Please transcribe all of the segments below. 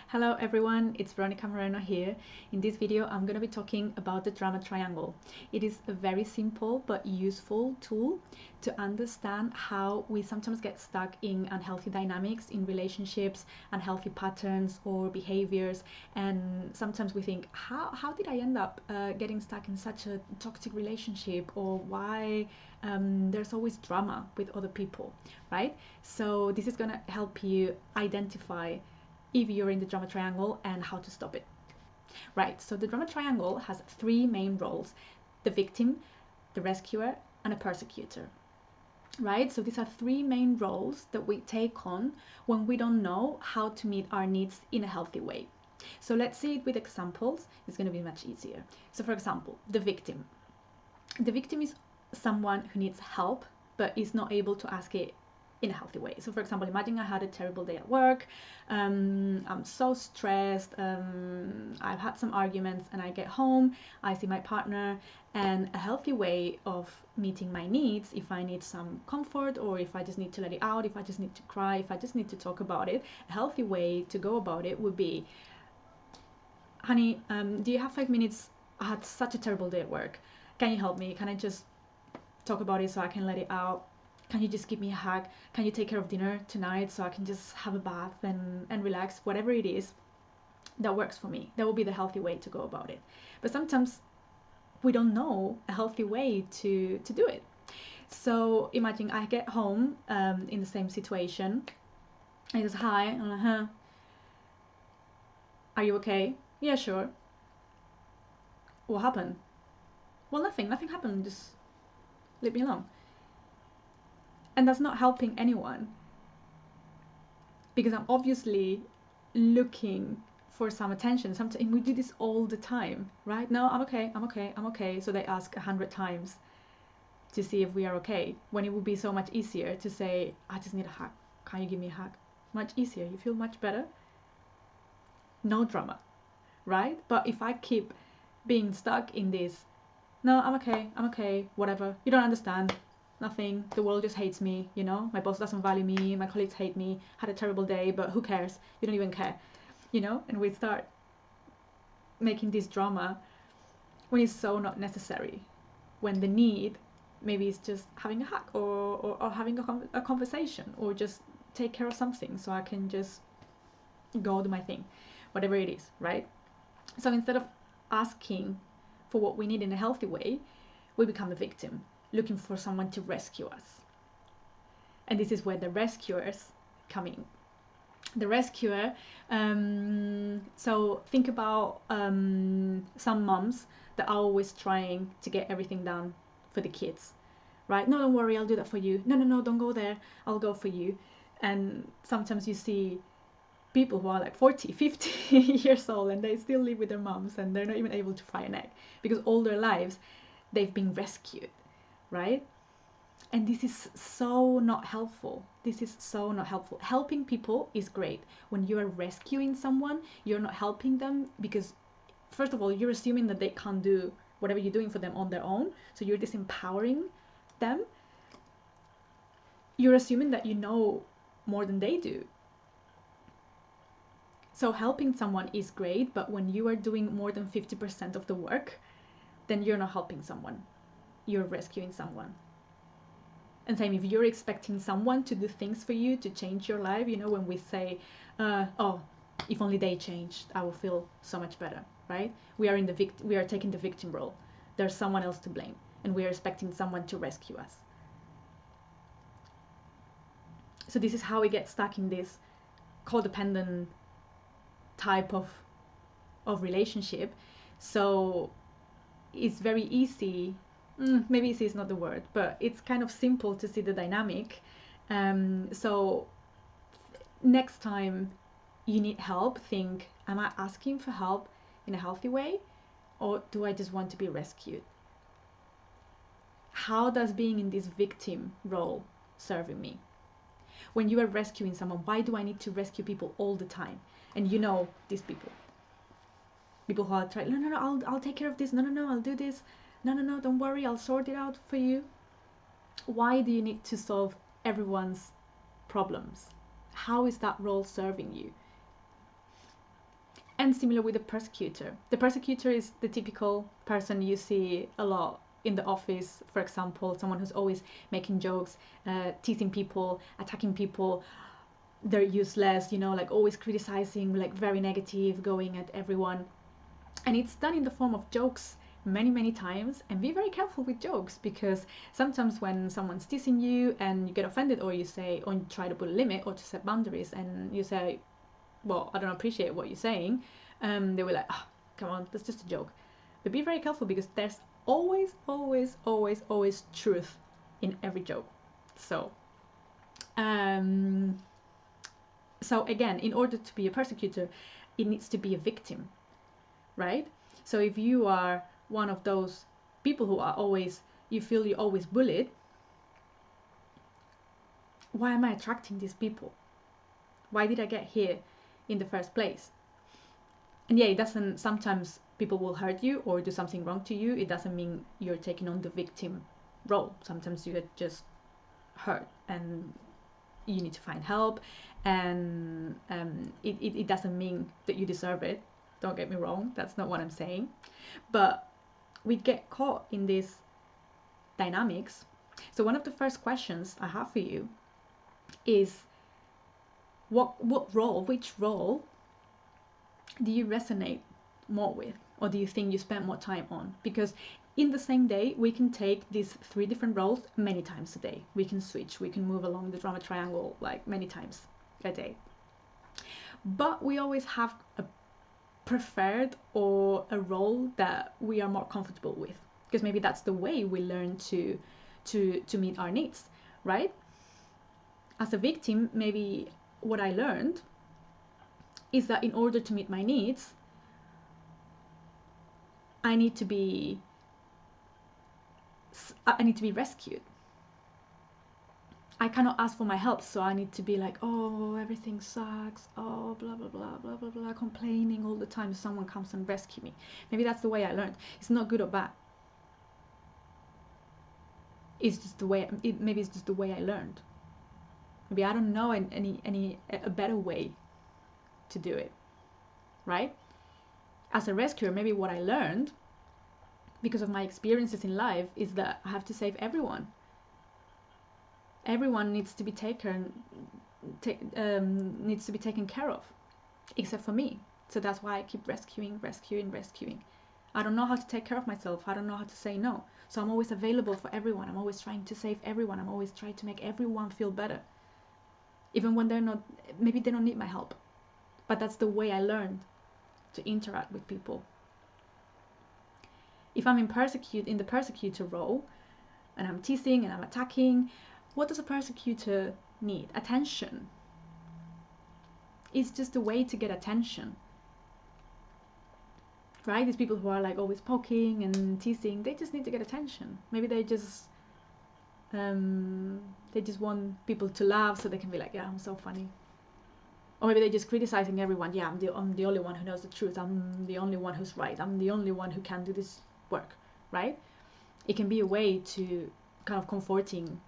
Hello everyone, it's Verónica here. In this video, I'm going to be talking about the drama triangle. It is a very simple but useful tool to understand how we sometimes get stuck in unhealthy dynamics in relationships, unhealthy patterns or behaviors, and sometimes we think, how did I end up getting stuck in such a toxic relationship, or why there's always drama with other people, right? So this is going to help you identify if you're in the drama triangle and how to stop it. Right, so the drama triangle has three main roles: the victim, the rescuer, and a persecutor. Right, so these are three main roles that we take on when we don't know how to meet our needs in a healthy way. So let's see it with examples. It's going to be much easier. So for example, the victim. The victim is someone who needs help but is not able to ask it in a healthy way. So for example, imagine I had a terrible day at work, I'm so stressed, I've had some arguments, and I get home, I see my partner, and a healthy way of meeting my needs, if I need some comfort, or if I just need to let it out, if I just need to cry, if I just need to talk about it, a healthy way to go about it would be, honey, do you have 5 minutes? I had such a terrible day at work. Can you help me? Can I just talk about it so I can let it out? Can you just give me a hug? Can you take care of dinner tonight so I can just have a bath and relax? Whatever it is that works for me. That will be the healthy way to go about it. But sometimes we don't know a healthy way to do it. So imagine I get home in the same situation. I just, hi, are you okay? Yeah, sure. What happened? Well, nothing happened, just leave me alone. And that's not helping anyone, because I'm obviously looking for some attention. Sometimes we do this all the time, right? No, I'm okay. So they ask 100 times to see if we are okay, when it would be so much easier to say, I just need a hug. Can you give me a hug? Much easier. You feel much better. No drama, right? But if I keep being stuck in this, no, I'm okay, whatever, you don't understand, nothing, the world just hates me, you know, my boss doesn't value me, my colleagues hate me, had a terrible day, but who cares, you don't even care, you know, and we start making this drama when it's so not necessary, when the need maybe is just having a hug, or having a conversation, or just take care of something so I can just go do my thing, whatever it is, right? So instead of asking for what we need in a healthy way, we become a victim, looking for someone to rescue us. And this is where the rescuers come in. The rescuer, so think about some moms that are always trying to get everything done for the kids, right? No, don't worry, I'll do that for you. No, don't go there, I'll go for you. And sometimes you see people who are like 40, 50 years old, and they still live with their moms, and they're not even able to fry an egg because all their lives they've been rescued, right? And this is so not helpful. This is so not helpful. Helping people is great. When you are rescuing someone, you're not helping them, because first of all, you're assuming that they can't do whatever you're doing for them on their own, so you're disempowering them. You're assuming that you know more than they do. So helping someone is great, but when you are doing more than 50% of the work, then you're not helping someone. You're rescuing someone. And same, if you're expecting someone to do things for you to change your life, you know, when we say, oh, if only they changed, I will feel so much better, right? We are taking the victim role. There's someone else to blame, and we are expecting someone to rescue us. So this is how we get stuck in this codependent type of relationship. So it's very easy, maybe easy is not the word, but it's kind of simple to see the dynamic. So next time you need help, think, am I asking for help in a healthy way, or do I just want to be rescued? How does being in this victim role serving me? When you are rescuing someone, why do I need to rescue people all the time? And you know these people who are trying, no, I'll take care of this, no, I'll do this, no, don't worry, I'll sort it out for you. Why do you need to solve everyone's problems? How is that role serving you? And similar with the persecutor. The persecutor is the typical person you see a lot in the office, for example, someone who's always making jokes, teasing people, attacking people. They're useless, you know, like always criticizing, like very negative, going at everyone. And it's done in the form of jokes many times. And be very careful with jokes, because sometimes when someone's teasing you and you get offended, or you say, or you try to put a limit or to set boundaries, and you say, well, I don't appreciate what you're saying, they were like, oh, come on, that's just a joke. But be very careful, because there's always truth in every joke. So again, in order to be a persecutor, it needs to be a victim, right? So if you are one of those people who are always, you feel you're always bullied, why am I attracting these people? Why did I get here in the first place? And yeah, it doesn't, sometimes people will hurt you or do something wrong to you. It doesn't mean you're taking on the victim role. Sometimes you get just hurt and you need to find help, and it doesn't mean that you deserve it. Don't get me wrong, that's not what I'm saying. But we get caught in these dynamics. So one of the first questions I have for you is, which role do you resonate more with, or do you think you spend more time on? Because in the same day, we can take these 3 different roles many times a day. We can switch, we can move along the drama triangle like many times a day. But we always have a preferred or a role that we are more comfortable with, because maybe that's the way we learn to meet our needs, right? As a victim, maybe what I learned is that in order to meet my needs, I need to be rescued. I cannot ask for my help, so I need to be like, oh, everything sucks, oh, blah blah blah blah blah blah, complaining all the time. Someone comes and rescue me. Maybe that's the way I learned. It's not good or bad. It's just the way. Maybe it's just the way I learned. Maybe I don't know a better way to do it, right? As a rescuer, maybe what I learned because of my experiences in life is that I have to save everyone. Everyone needs to be taken care of, except for me. So that's why I keep rescuing. I don't know how to take care of myself. I don't know how to say no. So I'm always available for everyone. I'm always trying to save everyone. I'm always trying to make everyone feel better, even when they're not. Maybe they don't need my help, but that's the way I learned to interact with people. If I'm in the persecutor role, and I'm teasing and I'm attacking, what does a persecutor need? Attention. It's just a way to get attention, right? These people who are like always poking and teasing, they just need to get attention. Maybe they just want people to laugh so they can be like, yeah, I'm so funny. Or maybe they're just criticizing everyone. Yeah, I'm the only one who knows the truth. I'm the only one who's right. I'm the only one who can do this work, right? It can be a way to kind of comforting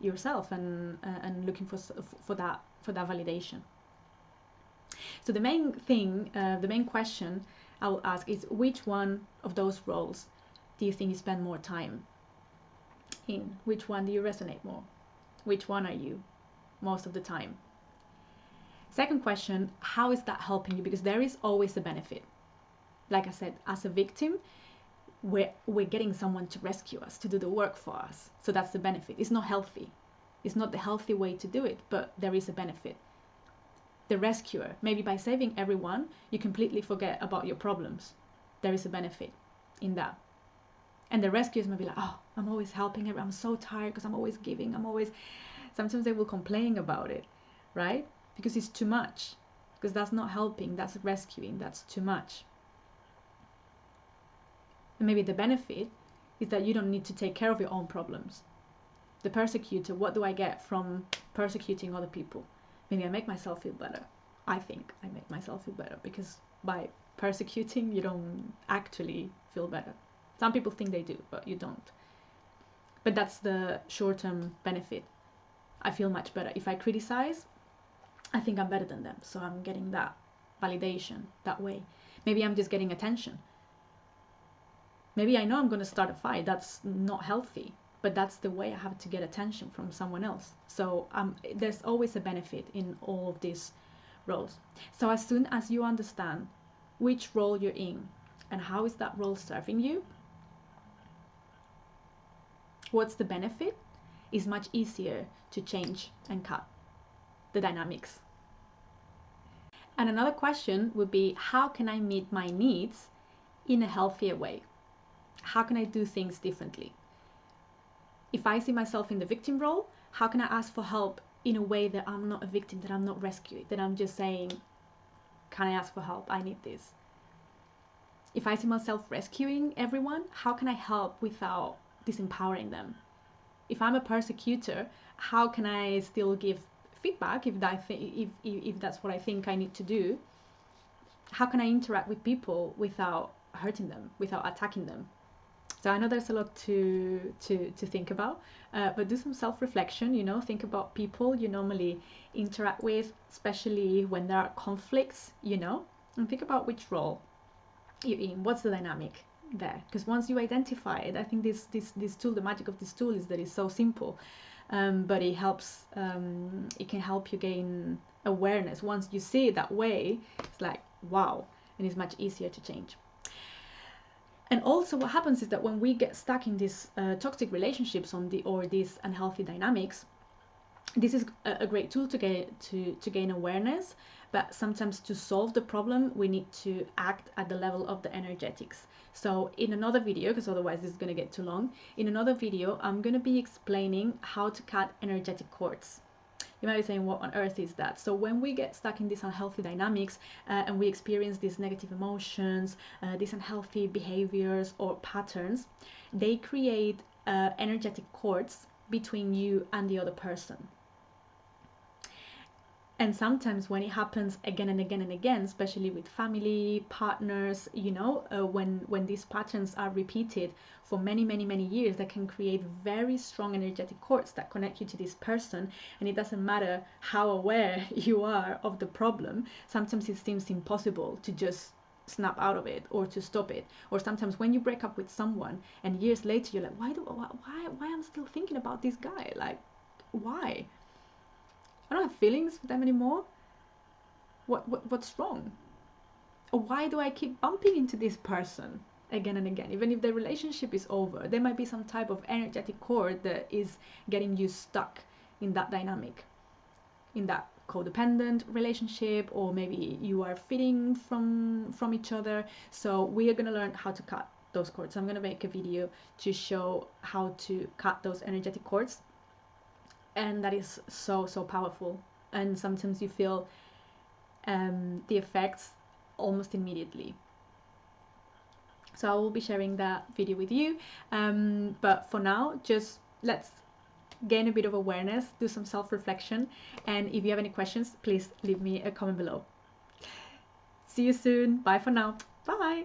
yourself and looking for that validation. So the main thing, the main question I will ask is, which one of those roles do you think you spend more time in? Which one do you resonate more? Which one are you most of the time? Second question, how is that helping you? Because there is always a benefit. Like I said, as a victim, we're getting someone to rescue us, to do the work for us. So that's the benefit. It's not healthy. It's not the healthy way to do it, but there is a benefit. The rescuer, maybe by saving everyone, you completely forget about your problems. There is a benefit in that. And the rescuers may be like, oh, I'm always helping everyone. I'm so tired because I'm always giving. Sometimes they will complain about it, right? Because it's too much. Because that's not helping, that's rescuing, that's too much. And maybe the benefit is that you don't need to take care of your own problems. The persecutor, what do I get from persecuting other people? Maybe I make myself feel better. I think I make myself feel better, because by persecuting, you don't actually feel better. Some people think they do, but you don't. But that's the short-term benefit. I feel much better. If I criticize, I think I'm better than them, so I'm getting that validation that way. Maybe I'm just getting attention. Maybe I know I'm going to start a fight. That's not healthy, but that's the way I have to get attention from someone else. So there's always a benefit in all of these roles. So as soon as you understand which role you're in and how is that role serving you, what's the benefit, is much easier to change and cut the dynamics. And another question would be, how can I meet my needs in a healthier way? How can I do things differently? If I see myself in the victim role, how can I ask for help in a way that I'm not a victim, that I'm not rescued, that I'm just saying, can I ask for help? I need this. If I see myself rescuing everyone, how can I help without disempowering them? If I'm a persecutor, how can I still give feedback if that's what I think I need to do? How can I interact with people without hurting them, without attacking them? So I know there's a lot to think about, but do some self-reflection, you know, think about people you normally interact with, especially when there are conflicts, you know, and think about which role you're in, what's the dynamic there. Because once you identify it, I think this tool, the magic of this tool is that it's so simple, but it helps, it can help you gain awareness. Once you see it that way, it's like, wow, and it's much easier to change. And also what happens is that when we get stuck in these toxic relationships or these unhealthy dynamics, this is a great tool to gain awareness, but sometimes to solve the problem, we need to act at the level of the energetics. So in another video, because otherwise this is going to get too long, in another video, I'm going to be explaining how to cut energetic cords. You might be saying, what on earth is that? So when we get stuck in these unhealthy dynamics and we experience these negative emotions, these unhealthy behaviors or patterns, they create energetic cords between you and the other person. And sometimes when it happens again and again and again, especially with family, partners, you know, when these patterns are repeated for many, many, many years, that can create very strong energetic cords that connect you to this person. And it doesn't matter how aware you are of the problem. Sometimes it seems impossible to just snap out of it or to stop it. Or sometimes when you break up with someone and years later you're like, why am I still thinking about this guy? Like, why? I don't have feelings for them anymore. What's wrong? Or why do I keep bumping into this person again and again? Even if the relationship is over, there might be some type of energetic cord that is getting you stuck in that dynamic, in that codependent relationship, or maybe you are feeding from each other. So we are going to learn how to cut those cords. I'm going to make a video to show how to cut those energetic cords. And that is so powerful, and sometimes you feel the effects almost immediately. So I will be sharing that video with you, but for now, just let's gain a bit of awareness, do some self-reflection, and if you have any questions, please leave me a comment below. See you soon. Bye for now. Bye.